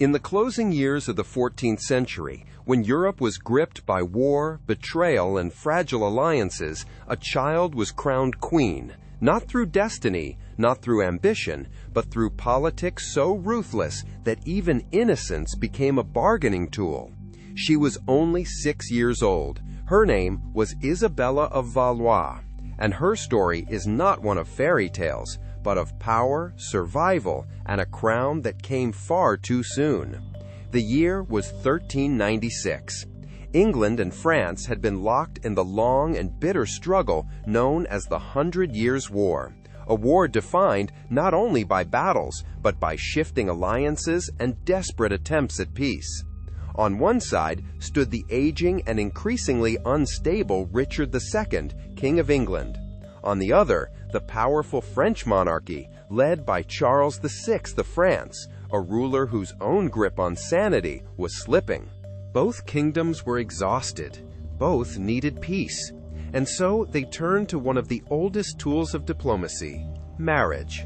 In the closing years of the 14th century, when Europe was gripped by war, betrayal, and fragile alliances, a child was crowned queen, not through destiny, not through ambition, but through politics so ruthless that even innocence became a bargaining tool. She was only 6 years old. Her name was Isabella of Valois, and her story is not one of fairy tales, but of power, survival, and a crown that came far too soon. The year was 1396. England and France had been locked in the long and bitter struggle known as the 100 Years' War, a war defined not only by battles, but by shifting alliances and desperate attempts at peace. On one side stood the aging and increasingly unstable Richard II, King of England. On the other, the powerful French monarchy, led by Charles VI of France, a ruler whose own grip on sanity was slipping. Both kingdoms were exhausted. Both needed peace. And so they turned to one of the oldest tools of diplomacy, marriage.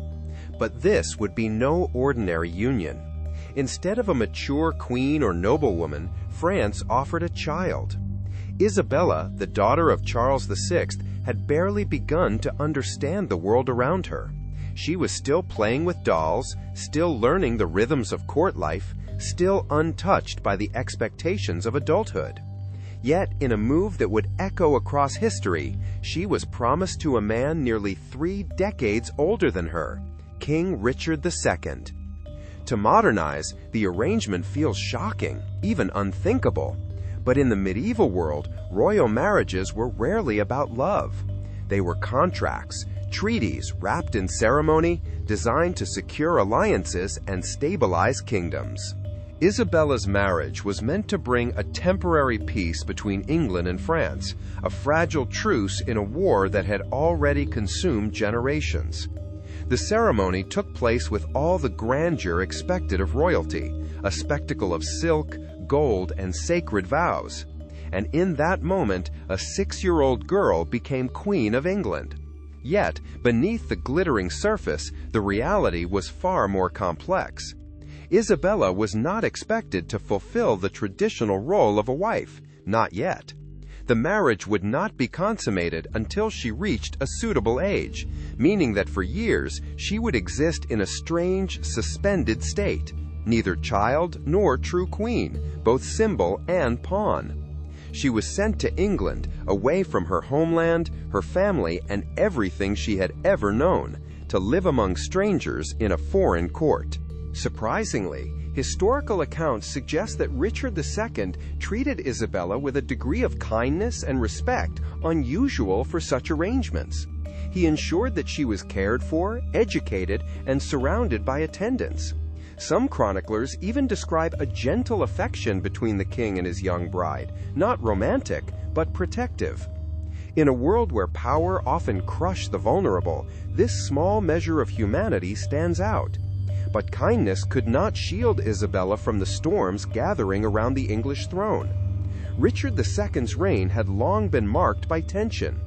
But this would be no ordinary union. Instead of a mature queen or noblewoman, France offered a child. Isabella, the daughter of Charles VI, had barely begun to understand the world around her. She was still playing with dolls, still learning the rhythms of court life, still untouched by the expectations of adulthood. Yet, in a move that would echo across history, she was promised to a man nearly 3 decades older than her, King Richard II. To modernize, the arrangement feels shocking, even unthinkable. But in the medieval world, royal marriages were rarely about love. They were contracts, treaties wrapped in ceremony, designed to secure alliances and stabilize kingdoms. Isabella's marriage was meant to bring a temporary peace between England and France, a fragile truce in a war that had already consumed generations. The ceremony took place with all the grandeur expected of royalty, a spectacle of silk, gold, and sacred vows. And in that moment, a 6-year-old girl became Queen of England. Yet, beneath the glittering surface, the reality was far more complex. Isabella was not expected to fulfill the traditional role of a wife, not yet. The marriage would not be consummated until she reached a suitable age, meaning that for years she would exist in a strange, suspended state, neither child nor true queen, both symbol and pawn. She was sent to England, away from her homeland, her family, and everything she had ever known, to live among strangers in a foreign court. Surprisingly, historical accounts suggest that Richard II treated Isabella with a degree of kindness and respect unusual for such arrangements. He ensured that she was cared for, educated, and surrounded by attendants. Some chroniclers even describe a gentle affection between the king and his young bride, not romantic, but protective. In a world where power often crushed the vulnerable, this small measure of humanity stands out. But kindness could not shield Isabella from the storms gathering around the English throne. Richard II's reign had long been marked by tension.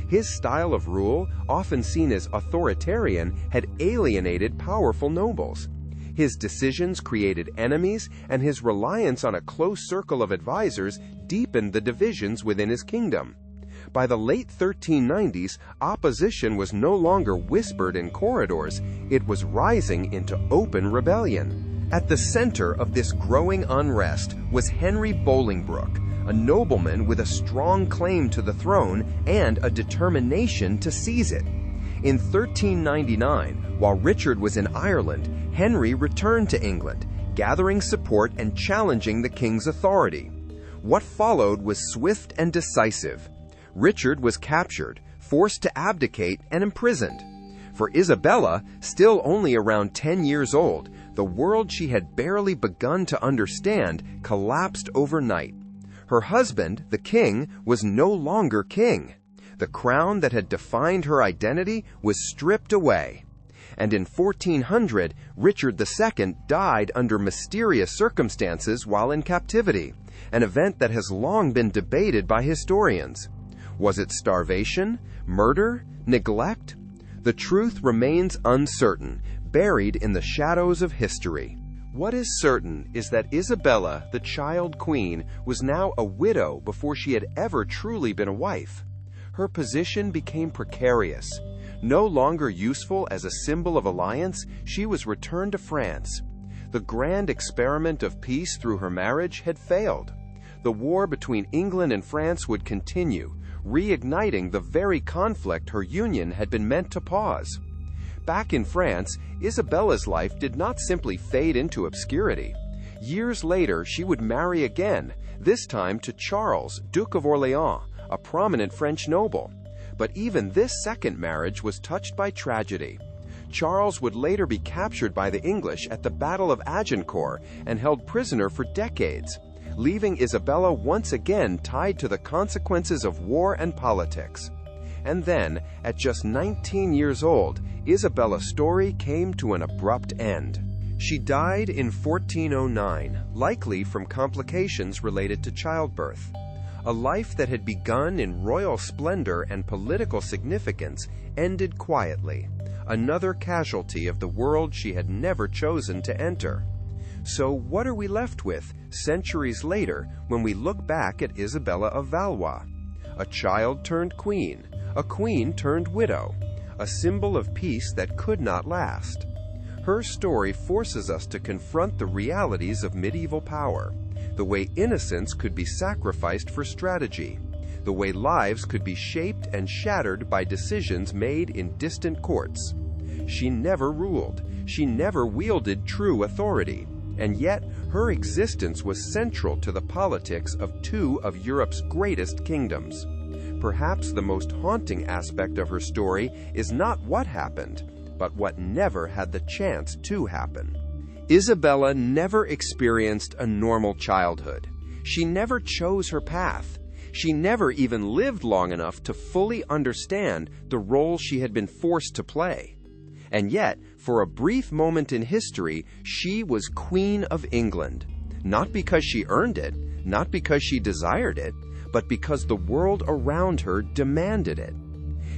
His style of rule, often seen as authoritarian, had alienated powerful nobles. His decisions created enemies, and his reliance on a close circle of advisors deepened the divisions within his kingdom. By the late 1390s, opposition was no longer whispered in corridors, it was rising into open rebellion. At the center of this growing unrest was Henry Bolingbroke, a nobleman with a strong claim to the throne and a determination to seize it. In 1399, while Richard was in Ireland, Henry returned to England, gathering support and challenging the king's authority. What followed was swift and decisive. Richard was captured, forced to abdicate, and imprisoned. For Isabella, still only around 10 years old, the world she had barely begun to understand collapsed overnight. Her husband, the king, was no longer king. The crown that had defined her identity was stripped away. And in 1400, Richard II died under mysterious circumstances while in captivity, an event that has long been debated by historians. Was it starvation, murder, neglect? The truth remains uncertain, buried in the shadows of history. What is certain is that Isabella, the child queen, was now a widow before she had ever truly been a wife. Her position became precarious. No longer useful as a symbol of alliance, she was returned to France. The grand experiment of peace through her marriage had failed. The war between England and France would continue, reigniting the very conflict her union had been meant to pause. Back in France, Isabella's life did not simply fade into obscurity. Years later, she would marry again, this time to Charles, Duke of Orléans, a prominent French noble. But even this second marriage was touched by tragedy. Charles would later be captured by the English at the Battle of Agincourt and held prisoner for decades, leaving Isabella once again tied to the consequences of war and politics. And then, at just 19 years old, Isabella's story came to an abrupt end. She died in 1409, likely from complications related to childbirth. A life that had begun in royal splendor and political significance ended quietly, another casualty of the world she had never chosen to enter. So what are we left with, centuries later, when we look back at Isabella of Valois? A child turned queen, a queen turned widow, a symbol of peace that could not last. Her story forces us to confront the realities of medieval power, the way innocence could be sacrificed for strategy, the way lives could be shaped and shattered by decisions made in distant courts. She never ruled, she never wielded true authority, and yet her existence was central to the politics of two of Europe's greatest kingdoms. Perhaps the most haunting aspect of her story is not what happened, but what never had the chance to happen. Isabella never experienced a normal childhood. She never chose her path. She never even lived long enough to fully understand the role she had been forced to play. And yet, for a brief moment in history, she was Queen of England. Not because she earned it, not because she desired it, but because the world around her demanded it.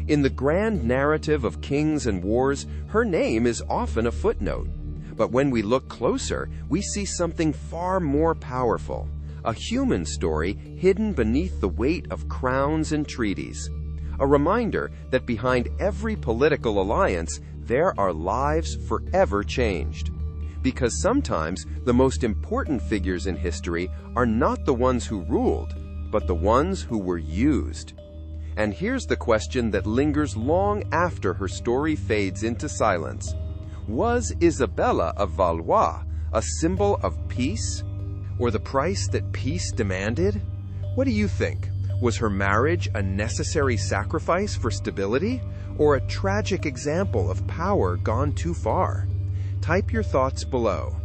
In the grand narrative of kings and wars, her name is often a footnote. But when we look closer, we see something far more powerful, a human story hidden beneath the weight of crowns and treaties. A reminder that behind every political alliance, there are lives forever changed. Because sometimes the most important figures in history are not the ones who ruled, but the ones who were used. And here's the question that lingers long after her story fades into silence. Was Isabella of Valois a symbol of peace, or the price that peace demanded? What do you think? Was her marriage a necessary sacrifice for stability, or a tragic example of power gone too far? Type your thoughts below.